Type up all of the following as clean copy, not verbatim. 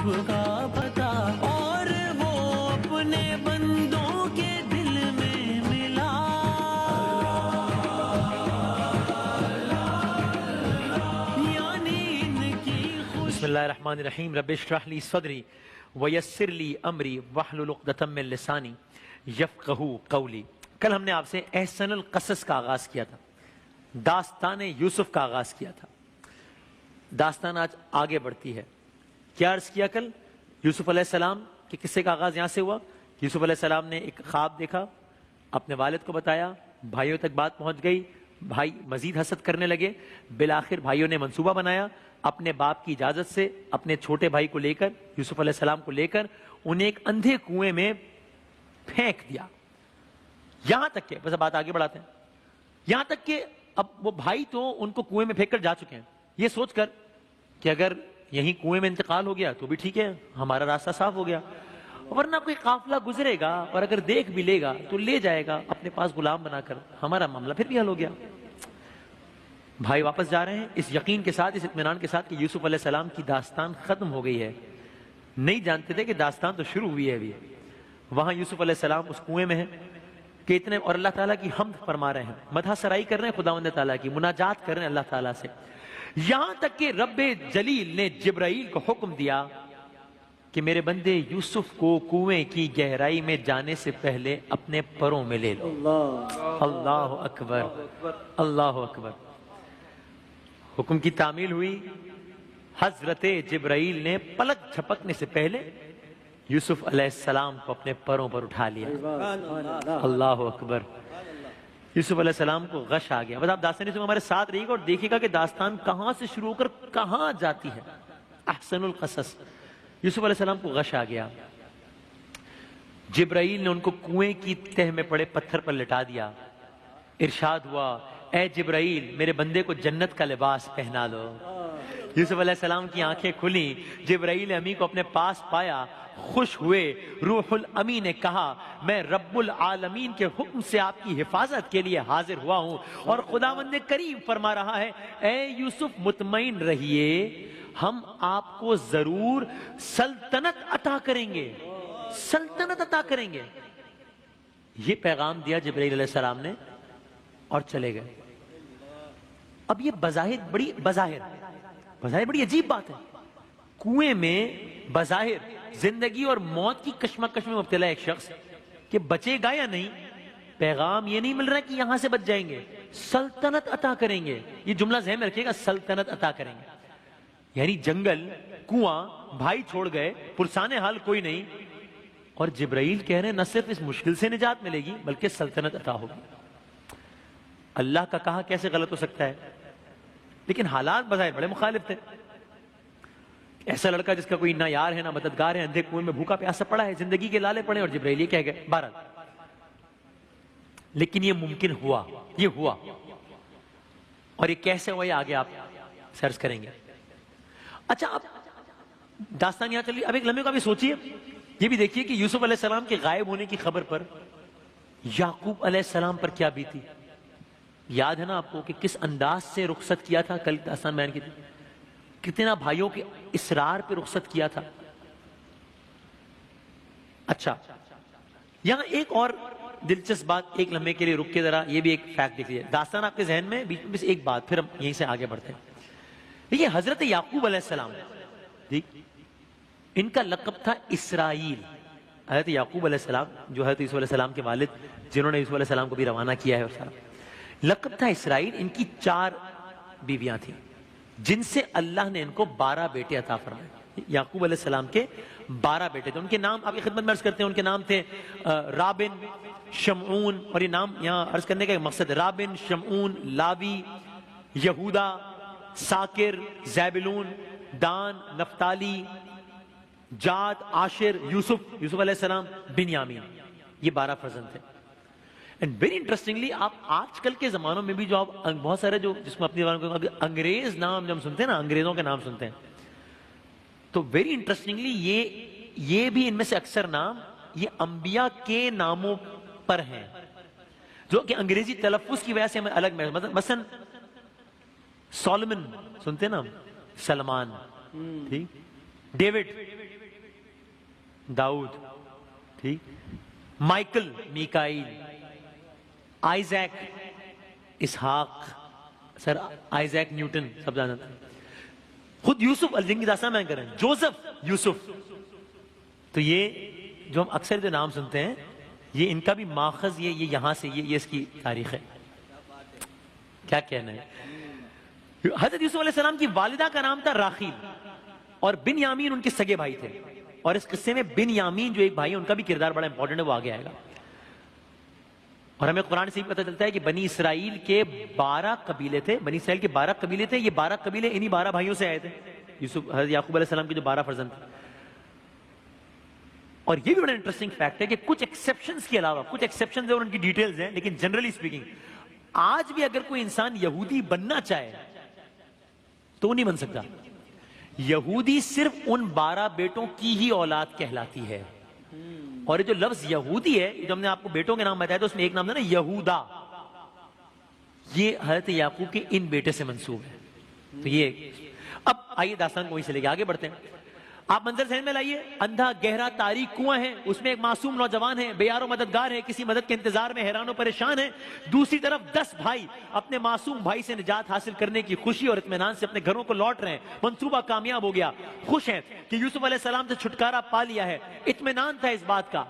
کا پتا اور وہ اپنے بندوں کے دل میں ملا. یعنی ان کی بسم اللہ الرحمن الرحیم. رب اشرح لی صدری ویسر لی امری واحلل عقدۃ من لسانی یفقہوا قولی. کل ہم نے آپ سے احسن القصص کا آغاز کیا تھا, داستان یوسف کا آغاز کیا تھا. داستان آج آگے بڑھتی ہے. کیا عرض کیا کل؟ یوسف علیہ السلام کے قصے کا آغاز یہاں سے ہوا. یوسف علیہ السلام نے ایک خواب دیکھا, اپنے والد کو بتایا, بھائیوں تک بات پہنچ گئی, بھائی مزید حسد کرنے لگے. بالآخر بھائیوں نے منصوبہ بنایا, اپنے باپ کی اجازت سے اپنے چھوٹے بھائی کو لے کر, یوسف علیہ السلام کو لے کر انہیں ایک اندھے کنویں میں پھینک دیا. یہاں تک کہ, بس بات آگے بڑھاتے ہیں, یہاں تک کہ اب وہ بھائی تو ان کو کنویں میں پھینک کر جا چکے ہیں, یہ سوچ کر کہ اگر یہیں کنویں میں انتقال ہو گیا تو بھی ٹھیک ہے, ہمارا راستہ صاف ہو گیا, ورنہ کوئی قافلہ گزرے گا اور اگر دیکھ بھی لے گا تو لے جائے گا اپنے پاس غلام بنا کر, ہمارا معاملہ پھر بھی حل ہو گیا. بھائی واپس جا رہے ہیں اس یقین کے ساتھ, اس اطمینان کے ساتھ کہ یوسف علیہ السلام کی داستان ختم ہو گئی ہے. نہیں جانتے تھے کہ داستان تو شروع ہوئی ہے ابھی. وہاں یوسف علیہ السلام اس کنویں میں ہیں کہ اتنے, اور اللہ تعالیٰ کی حمد فرما رہے ہیں, مدح سرائی کر رہے ہیں خداوند تعالیٰ کی, مناجات کر رہے ہیں اللہ تعالیٰ سے. یہاں تک کہ رب جلیل نے جبرائیل کو حکم دیا کہ میرے بندے یوسف کو کنویں کی گہرائی میں جانے سے پہلے اپنے پروں میں لے لو. اللہ اکبر, اللہ اکبر. حکم کی تعمیل ہوئی. حضرت جبرائیل نے پلک جھپکنے سے پہلے یوسف علیہ السلام کو اپنے پروں پر اٹھا لیا. اللہ اکبر. یوسف علیہ السلام کو غش آ گیا. بس آپ داستان سے ہمارے ساتھ رہیے گا اور دیکھیے گا کہ داستان کہاں سے شروع ہو کر کہاں جاتی ہے. احسن القصص. یوسف علیہ السلام کو غش آ گیا. جبرائیل نے ان کو کنویں کی تہ میں پڑے پتھر پر لٹا دیا. ارشاد ہوا, اے جبرائیل میرے بندے کو جنت کا لباس پہنا لو. یوسف علیہ السلام کی آنکھیں کھلیں, جبرائیل امی کو اپنے پاس پایا, خوش ہوئے. روح الامین نے کہا میں رب العالمین کے حکم سے آپ کی حفاظت کے لیے حاضر ہوا ہوں, اور خداوند کریم فرما رہا ہے اے یوسف مطمئن رہیے, ہم آپ کو ضرور سلطنت عطا کریں گے, سلطنت عطا کریں گے. یہ پیغام دیا جبرائیل علیہ السلام نے اور چلے گئے. اب یہ بظاہر بڑی عجیب بات ہے. کنویں میں بظاہر زندگی اور موت کی کشمکش میں مبتلا ایک شخص کہ بچے گا یا نہیں, پیغام یہ نہیں مل رہا کہ یہاں سے بچ جائیں گے, سلطنت عطا کریں گے. یہ جملہ ذہن میں رکھیے گا, سلطنت عطا کریں گے. یعنی جنگل, کنواں, بھائی چھوڑ گئے, پرسان حال کوئی نہیں, اور جبرائیل کہہ رہے ہیں نہ صرف اس مشکل سے نجات ملے گی بلکہ سلطنت عطا ہوگی. اللہ کا کہا کیسے غلط ہو سکتا ہے؟ لیکن حالات بظاہر بڑے مخالف تھے. ایسا لڑکا جس کا کوئی نہ یار ہے نہ مددگار ہے, اندھے کنویں میں بھوکا پیاسا پڑا ہے, زندگی کے لالے پڑے, اور جبرائیل یہ کہہ گئے. بہرحال لیکن یہ ممکن ہوا, یہ ہوا, اور یہ کیسے ہوا یہ آگے آپ سرچ کریں گے. اچھا اب داستان یہاں چلی. اب ایک لمحے کو ابھی سوچیے, یہ بھی دیکھیے کہ یوسف علیہ السلام کے غائب ہونے کی خبر پر یعقوب علیہ السلام پر کیا بیتی. یاد ہے نا آپ کو کہ کس انداز سے رخصت کیا تھا, کل داستان بیان کی تھی, کتنا بھائیوں کے اصرار پہ رخصت کیا تھا. اچھا یہاں ایک اور دلچسپ بات, ایک لمحے کے لیے رک کے ذرا یہ بھی ایک فیکٹ دیکھ لیجیے. داستان آپ کے ذہن میں بیچ میں بس ایک بات, پھر ہم یہیں سے آگے بڑھتے ہیں. یہ حضرت یعقوب علیہ السلام, ٹھیک, ان کا لقب تھا اسرائیل. حضرت یعقوب علیہ السلام جو حضرت یوسف علیہ السلام کے والد, جنہوں نے یوسف علیہ السلام کو بھی روانہ کیا ہے, اور سارا لقب تھا اسرائیل. ان کی 4 بیویاں تھیں جن سے اللہ نے ان کو 12 بیٹے عطا فرمائے. یعقوب علیہ السلام کے 12 بیٹے تھے. ان کے نام آپ کی خدمت میں عرض کرتے ہیں. ان کے نام تھے رابن, شمعون, اور یہ نام یہاں عرض کرنے کا ایک مقصد ہے, رابن, شمعون, لاوی, یہودا, ساکر, زیبلون, دان, نفتالی, جاد, عاشر, یوسف علیہ السلام, بنیامین. یہ 12 فرزند تھے. اینڈ ویری انٹرسٹنگلی آپ آج کل کے زمانوں میں بھی جو آپ بہت سارے جو جس میں اپنی انگریز نام جب ہم سنتے ہیں نا, انگریزوں کے نام سنتے ہیں, تو ویری انٹرسٹنگلی یہ بھی ان میں سے اکثر نام یہ انبیاء کے ناموں پر ہیں, جو کہ انگریزی تلفظ کی وجہ سے ہمیں الگ محسوس. مثلا سولمن سنتے ہیں نا, سلمان, ٹھیک, ڈیوڈ داؤد، ٹھیک، مائیکل میکائیل، آئیزیک اسحاق، سر آئیزیک نیوٹن سب جانتے ہیں، خود یوسف جن کی داستان بیان کریں، جوزف یوسف. تو یہ جو ہم اکثر جو نام سنتے ہیں یہ ان کا بھی ماخذ یہ یہاں سے یہ اس کی تاریخ ہے. کیا کہنا ہے. حضرت یوسف علیہ السلام کی والدہ کا نام تھا راخیل اور بن یامین ان کے سگے بھائی تھے. اور اس قصے میں بن یامین جو ایک بھائی ہے ان کا بھی کردار بڑا امپورٹنٹ ہے، وہ آگے آئے گا. اور ہمیں قرآن سے بھی پتہ چلتا ہے کہ بنی اسرائیل کے 12 قبیلے تھے، بنی اسرائیل کے 12 قبیلے تھے. یہ 12 قبیلے انہی 12 بھائیوں سے آئے تھے، یوسف حضرت یعقوب علیہ السلام کے جو 12 فرزند تھے. اور یہ بھی بڑا انٹرسٹنگ فیکٹ ہے کہ کچھ ایکسیپشنز کے علاوہ، کچھ ایکسیپشنز ہیں اور ان کی ڈیٹیلز ہیں، لیکن جنرلی اسپیکنگ آج بھی اگر کوئی انسان یہودی بننا چاہے تو نہیں بن سکتا. یہودی صرف ان 12 بیٹوں کی ہی اولاد کہلاتی ہے. اور یہ جو لفظ یہودی ہے، جو ہم نے آپ کو بیٹوں کے نام بتایا تو اس میں ایک نام تھا نا یہودا، یہ حضرت یعقوب کے ان بیٹے سے منسوب ہے. تو یہ اب آئیے داستان کو وہیں سے لے کے آگے بڑھتے ہیں. آپ منظر ذہن میں لائیے، اندھا گہرا تاریک کنواں ہے، اس میں ایک معصوم نوجوان ہے، بے یار و مددگار ہے، کسی مدد کے انتظار میں حیران و پریشان ہے. دوسری طرف 10 بھائی اپنے معصوم بھائی سے نجات حاصل کرنے کی خوشی اور اطمینان سے اپنے گھروں کو لوٹ رہے ہیں. منصوبہ کامیاب ہو گیا، خوش ہیں کہ یوسف علیہ السلام سے چھٹکارا پا لیا ہے. اطمینان تھا اس بات کا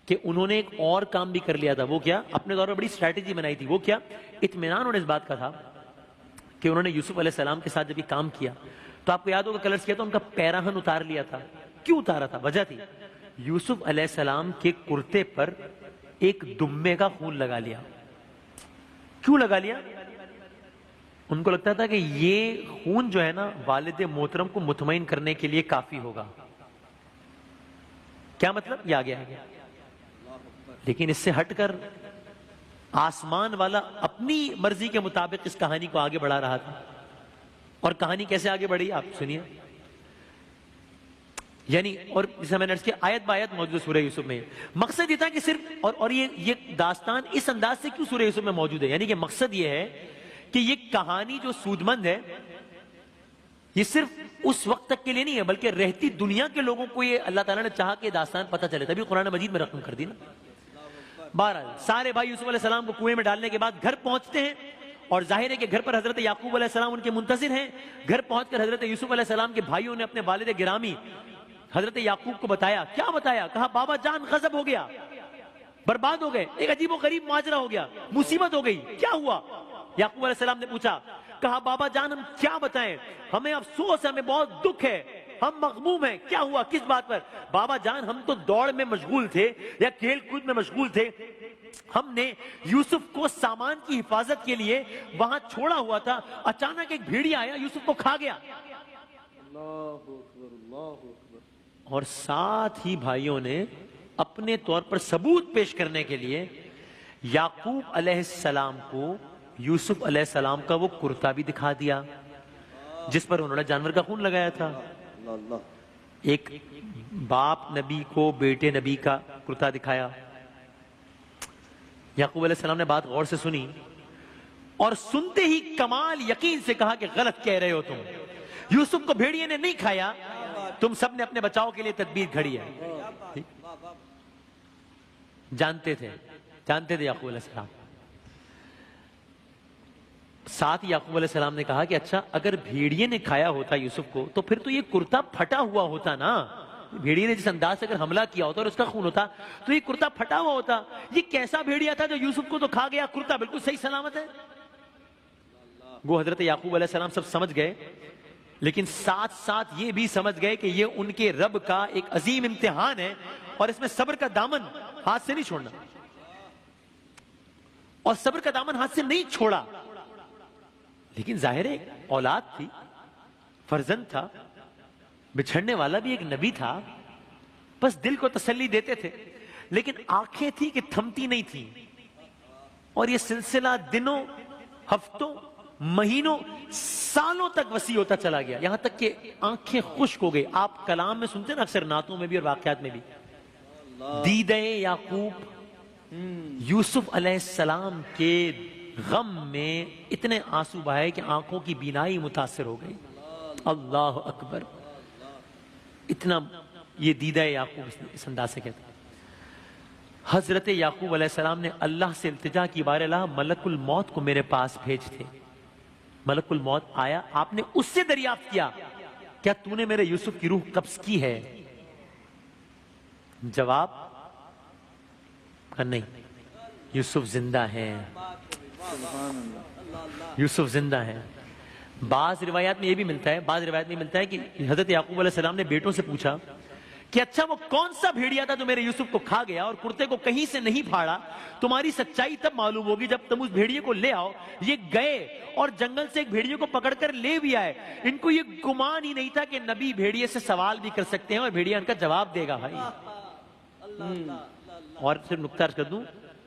کہ انہوں نے ایک اور کام بھی کر لیا تھا. وہ کیا؟ اپنے دور پر بڑی اسٹریٹجی بنائی تھی. وہ کیا؟ اطمینان انہوں نے اس بات کا تھا کہ انہوں نے یوسف علیہ السلام کے ساتھ جب یہ کام کیا تو آپ کو یاد ہوگا کلرز کیا تھا، ان کا پیراہن اتار لیا تھا. کیوں اتارا تھا؟ وجہ تھی یوسف علیہ السلام کے کرتے پر ایک دمے کا خون لگا لیا. کیوں لگا لیا؟ ان کو لگتا تھا کہ یہ خون جو ہے نا والد محترم کو مطمئن کرنے کے لیے کافی ہوگا. کیا مطلب؟ یہ آگے آگے. لیکن اس سے ہٹ کر آسمان والا اپنی مرضی کے مطابق اس کہانی کو آگے بڑھا رہا تھا. اور کہانی کیسے آگے بڑھی آپ سنیے. یعنی اور جیسے میں نے عرض کیا آیت بآیت موجود سورہ یوسف میں. مقصد یہ تھا کہ صرف اور یہ داستان اس انداز سے کیوں سورہ یوسف میں موجود ہے، یعنی کہ مقصد یہ ہے کہ یہ کہانی جو سودمند ہے یہ صرف اس وقت تک کے لیے نہیں ہے بلکہ رہتی دنیا کے لوگوں کو یہ اللہ تعالیٰ نے چاہا کہ داستان پتہ چلے، تبھی قرآن مجید میں رقم کر دی نا. بہرحال سارے بھائی یوسف علیہ السلام کو کنویں میں ڈالنے کے بعد گھر پہنچتے ہیں اور ظاہر ہے کہ گھر پر حضرت یعقوب علیہ السلام ان کے منتظر ہیں. گھر پہنچ کر حضرت یوسف علیہ السلام کے بھائیوں نے اپنے والد گرامی حضرت یعقوب کو بتایا. کیا بتایا؟ کہا بابا جان غضب ہو گیا، برباد ہو گئے، ایک عجیب و غریب ماجرا ہو گیا، مصیبت ہو گئی. کیا ہوا؟ یعقوب علیہ السلام نے پوچھا. کہا بابا جان ہم کیا بتائیں، ہمیں افسوس ہے، ہمیں بہت دکھ ہے، ہم مغموم ہیں. کیا ہوا؟ کس بات پر؟ بابا جان ہم تو دوڑ میں مشغول تھے یا کھیل کود میں مشغول تھے، ہم نے یوسف کو سامان کی حفاظت کے لیے وہاں چھوڑا ہوا تھا، اچانک ایک بھیڑیا آیا یوسف کو کھا گیا. اور ساتھ ہی بھائیوں نے اپنے طور پر ثبوت پیش کرنے کے لیے یعقوب علیہ السلام کو یوسف علیہ السلام کا وہ کرتا بھی دکھا دیا جس پر انہوں نے جانور کا خون لگایا تھا. ایک باپ نبی کو بیٹے نبی کا کرتا دکھایا. یعقوب علیہ السلام نے بات غور سے سنی اور سنتے ہی کمال یقین سے کہا کہ غلط کہہ رہے ہو تم، یوسف کو بھیڑیے نے نہیں کھایا، تم سب نے اپنے بچاؤ کے لیے تدبیر گھڑی ہے. جانتے تھے یعقوب علیہ السلام. ساتھ یعقوب علیہ السلام نے کہا کہ اچھا اگر بھیڑیے نے کھایا ہوتا یوسف کو تو پھر تو یہ کرتا پھٹا ہوا ہوتا نا. بھیڑیے نے جس انداز سے اگر حملہ کیا ہوتا اور اس کا خون ہوتا تو یہ کرتا پھٹا ہوا ہوتا. یہ کیسا بھیڑیا تھا جو یوسف کو تو کھا گیا، کرتا بالکل صحیح سلامت ہے. وہ حضرت یعقوب علیہ السلام سب سمجھ گئے، لیکن ساتھ ساتھ یہ بھی سمجھ گئے کہ یہ ان کے رب کا ایک عظیم امتحان ہے اور اس میں صبر کا دامن ہاتھ سے نہیں چھوڑنا. اور صبر کا دامن ہاتھ سے نہیں چھوڑا. لیکن ظاہر ہے اولاد تھی، فرزند تھا، بچھڑنے والا بھی ایک نبی تھا، بس دل کو تسلی دیتے تھے. لیکن آنکھیں تھی کہ تھمتی نہیں تھی اور یہ سلسلہ دنوں، ہفتوں، مہینوں، سالوں تک وسیع ہوتا چلا گیا، یہاں تک کہ آنکھیں خشک ہو گئی. آپ کلام میں سنتے ہیں نا اکثر، نعتوں میں بھی اور واقعات میں بھی، دیدہ یعقوب یوسف علیہ السلام کے غم میں اتنے آنسو بہائے کہ آنکھوں کی بینائی متاثر ہو گئی. اللہ اکبر. اتنا یہ دیدہ یعقوب اس انداز سے کہتا ہے۔ حضرت یعقوب علیہ السلام نے اللہ سے التجا کی، بار اللہ ملک الموت کو میرے پاس بھیج تھے۔ ملک الموت آیا، آپ نے اس سے دریافت کیا کیا تو نے میرے یوسف کی روح قبض کی ہے؟ جواب نہیں، یوسف زندہ ہیں، یوسف زندہ ہیں۔ بعض روایات میں یہ بھی ملتا ہے کہ حضرت یعقوب علیہ السلام نے بیٹوں سے پوچھا کہ اچھا وہ کون سا بھیڑیا تھا جو میرے یوسف کو کھا گیا اور کرتے کو کہیں سے نہیں پھاڑا؟ تمہاری سچائی تب معلوم ہوگی جب تم اس بھیڑیے کو لے آؤ۔ یہ گئے اور جنگل سے ایک بھیڑیے کو پکڑ کر لے بھی آئے۔ ان کو یہ گمان ہی نہیں تھا کہ نبی بھیڑیے سے سوال بھی کر سکتے ہیں اور بھیڑیا ان کا جواب دے گا۔ بھائی اور صرف نکتہ عرض کر دوں،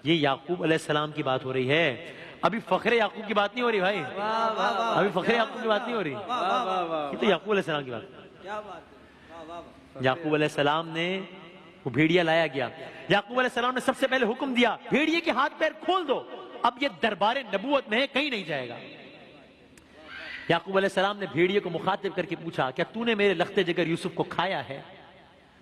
یہ یعقوب علیہ السلام کی بات ہو رہی ہے، ابھی فخر یعقوب کی بات نہیں ہو رہی بھائی، ابھی فخر یعقوب کی بات نہیں ہو رہی، یہ تو یعقوب علیہ السلام کی بات۔ یعقوب علیہ السلام نے وہ بھیڑیا لایا گیا، یعقوب علیہ السلام نے سب سے پہلے حکم دیا بھیڑیے کے ہاتھ پیر کھول دو، اب یہ دربار نبوت میں ہے، کہیں نہیں جائے گا۔ یعقوب علیہ السلام نے بھیڑیے کو مخاطب کر کے پوچھا کیا تو نے میرے لخت جگر یوسف کو کھایا ہے؟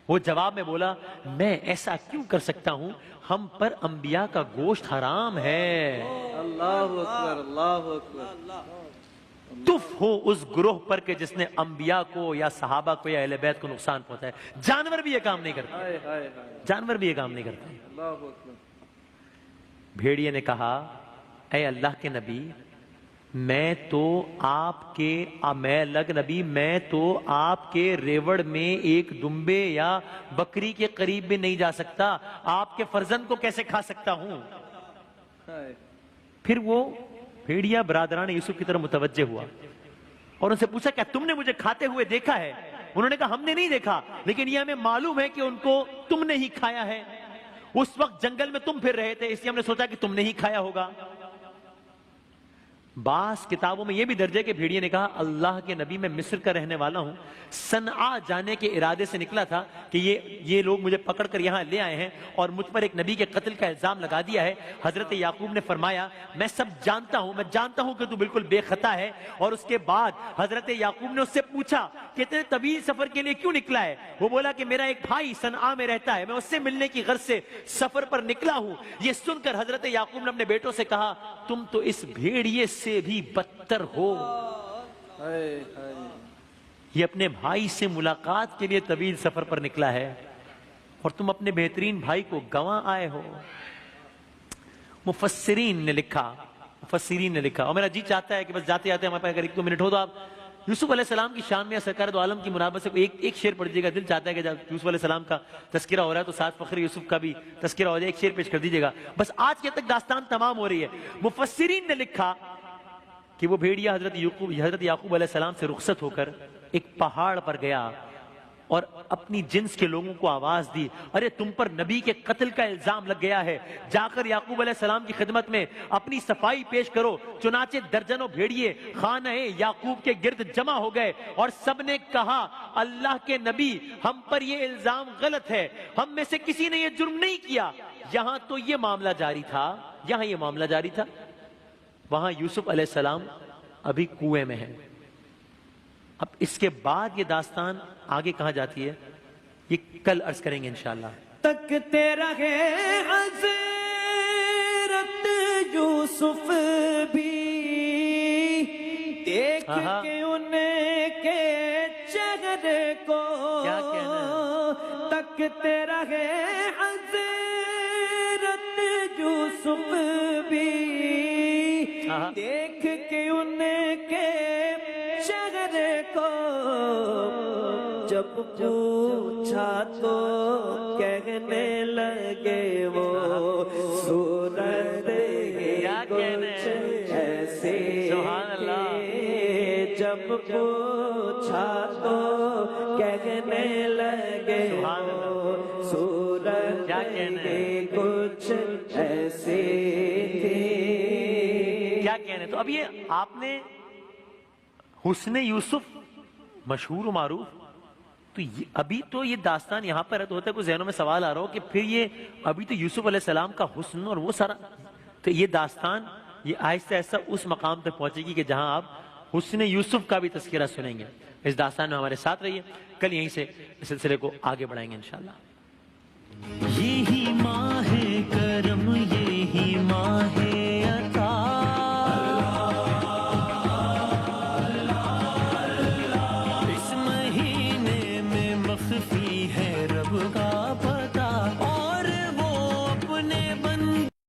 وہ جواب میں بولا میں ایسا کیوں کر سکتا ہوں، ہم پر انبیاء کا گوشت حرام ہے۔ اللہ اکبر، اللہ اکبر۔ تف ہو اس گروہ پر کہ جس نے انبیاء کو یا صحابہ کو یا اہل بیت کو نقصان پہنچایا۔ جانور بھی یہ کام نہیں کرتے، جانور بھی یہ کام نہیں کرتے۔ اللہ اکبر۔ بھیڑیے نے کہا اے اللہ کے نبی، میں تو آپ کے ریوڑ میں ایک دمبے یا بکری کے قریب بھی نہیں جا سکتا، آپ کے فرزند کو کیسے کھا سکتا ہوں؟ پھر وہ بھیڑیا برادران یوسف کی طرف متوجہ ہوا اور ان سے پوچھا کیا تم نے مجھے کھاتے ہوئے دیکھا ہے؟ انہوں نے کہا ہم نے نہیں دیکھا، لیکن یہ ہمیں معلوم ہے کہ ان کو تم نے ہی کھایا ہے، اس وقت جنگل میں تم پھر رہے تھے اس لیے ہم نے سوچا کہ تم نے ہی کھایا ہوگا۔ بعض کتابوں میں یہ بھی درج ہے کہ بھیڑیے نے کہا اللہ کے نبی میں مصر کا رہنے والا ہوں، صنعا جانے کے ارادے سے نکلا تھا کہ یہ لوگ مجھے پکڑ کر یہاں لے آئے ہیں اور مجھ پر ایک نبی کے قتل کا الزام لگا دیا ہے۔ حضرت یعقوب نے فرمایا میں سب جانتا ہوں، میں جانتا ہوں کہ تو بالکل بے خطا ہے۔ اور اس کے بعد حضرت یعقوب نے اس سے پوچھا کہ اتنے طویل سفر کے لیے کیوں نکلا ہے؟ وہ بولا کہ میرا ایک بھائی صنعا میں رہتا ہے، میں اس سے ملنے کی غرض سے سفر پر نکلا ہوں۔ یہ سن کر حضرت یعقوب نے اپنے بیٹوں سے کہا تم تو اس بھیڑیے سے بھی بدتر ہو، یہ اپنے بھائی سے ملاقات کے لیے طویل سفر پر نکلا ہے اور تم اپنے بہترین بھائی کو گنوا آئے ہو۔ مفسرین نے لکھا اور میرا جی چاہتا ہے کہ بس جاتے جاتے ہمارے پاس اگر 1-2 منٹ ہو تو آپ یوسف علیہ السلام کی شان میں سرکار دو عالم کی مناسبت سے ایک شعر پڑھ دیجیے گا۔ دل چاہتا ہے کہ جب یوسف علیہ السلام کا تذکرہ ہو رہا ہے تو ساتھ فخر یوسف کا بھی تذکرہ ہو جائے، ایک شعر پیش کر دیجیے گا، بس آج کے تک داستان تمام ہو رہی ہے۔ مفسرین نے لکھا کہ وہ بھیڑیا حضرت یعقوب علیہ السلام سے رخصت ہو کر ایک پہاڑ پر گیا اور اپنی جنس کے لوگوں کو آواز دی ارے تم پر نبی کے قتل کا الزام لگ گیا ہے، جا کر یعقوب علیہ السلام کی خدمت میں اپنی صفائی پیش کرو۔ چنانچہ درجنوں بھیڑیے خانہ یعقوب کے گرد جمع ہو گئے اور سب نے کہا اللہ کے نبی ہم پر یہ الزام غلط ہے، ہم میں سے کسی نے یہ جرم نہیں کیا۔ یہاں یہ معاملہ جاری تھا، وہاں یوسف علیہ السلام ابھی کنویں میں ہے۔ اب اس کے بعد یہ داستان آگے کہاں جاتی ہے یہ کل عرض کریں گے انشاءاللہ۔ تکتے رہے حضرت یوسف بھی دیکھ کے ان کے چہرے کو، کیا کہنا، تکتے رہے حضرت یوسف بھی دیکھ کے ان کے چہرے کو، جب پوچھا تو کہنے لگے وہ صورت کچھ ایسے، جب پوچھا تو کہنے لگے وہ صورت کچھ ایسے تھی۔ کیا کہنے، تو اب یہ آپ نے حسن یوسف مشہور و معروف، تو ابھی تو یہ داستان یہاں پر ہے، تو ہوتا ہے کوئی ذہنوں میں سوال آ رہا ہو کہ پھر یہ ابھی تو یوسف علیہ السلام کا حسن اور وہ سارا، تو یہ داستان یہ آہستہ آہستہ اس مقام تک پہنچے گی کہ جہاں آپ حسن یوسف کا بھی تذکرہ سنیں گے۔ اس داستان میں ہمارے ساتھ رہیے. کل یہیں سے اس سلسلے کو آگے بڑھائیں گے انشاءاللہ. یہی ماہ کرم یہی ماہ عطا اس مہینے میں مخفی ہے رب کا